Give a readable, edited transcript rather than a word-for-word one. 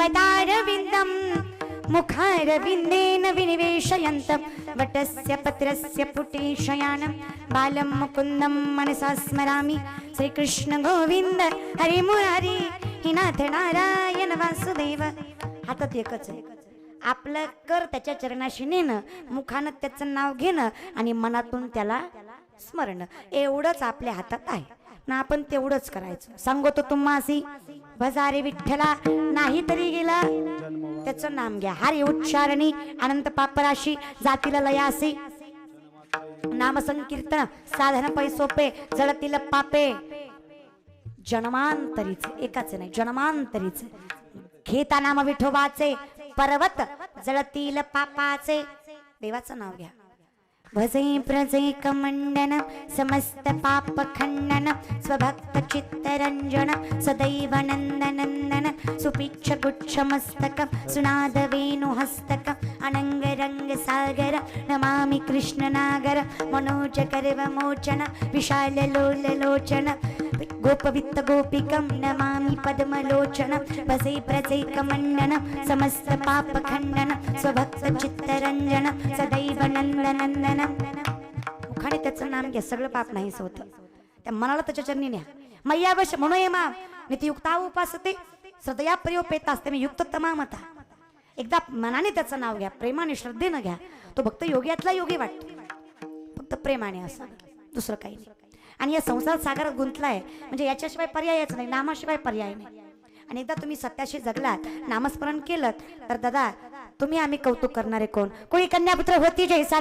पदारविन्दं मुखारविन्देन विनिवेशयन्तं वटस्य पत्रस्य पुटे शयानं बालं मुकुन्दं मनसा स्मरामि श्रीकृष्ण गोविंद हरि मुरारी हे नाथ नारायण वासुदेव. हातात एकच आहे, आपलं कर त्याच्या चरणाशी नेणं, मुखानं त्याचं नाव घेणं आणि मनातून त्याला स्मरण, एवढंच आपल्या हातात आहे ना. आपण तेवढंच करायचं. सांगतो तुम्हासी भजारे विठ्ठला नाही तरी गेला त्याचं नाम घ्या. हरी उच्चारणी अनंत पापराशी जातील लयासी. नाम संकीर्तन साधन पै सोपे जळतील पापे जन्मांतरीच. एकाच नाही, जन्मांतरीच. घेता नाम विठोबाचे पर्वत जळतील पापाचे. देवाचं नाव घ्या. भजे प्रजे कमंडन समस्त पाप खंडन स्वभक्त चित्तरंजन सदैव नंदनंदन सुपिच्छ गुच्छ मस्तक सुनाद वेणु हस्तक अनंग रंग सागर नमामि कृष्ण नागर मनोज कर्व मोचन विशाल लोल लोचन गोपवित्त गोपिकं नमामि पद्मलोचन भजे प्रजे कमंडन समस्त पाप खंडन स्वभक्त चित्तरंजन सदैव नंदनंदन. मुखाने त्याचं नाम घ्या, सगळं पाप नाहीच होतं. त्या मनाला त्याच्या चरणी न्या. मय्यावश म्हणून मा नित्ययुक्ता उपासते सदया प्रयोपेतास्ते मी युक्त तमामता. एकदा मनाने त्याचं नाव घ्या, प्रेमाने श्रद्धेनं घ्या. तो भक्त योग्यातला योगी वाटतो, फक्त प्रेमाने असं, दुसरं काही नाही. आणि या संसार सागरात गुंतलाय म्हणजे याच्याशिवाय पर्यायच नाही, नामाशिवाय पर्याय नाही. आणि एकदा तुम्ही सत्याशी जगलात, नामस्मरण केलं तर दादा तुम्ही आम्ही कौतुक करणारे कोण. कोणी कन्यापुत्र होती जैसा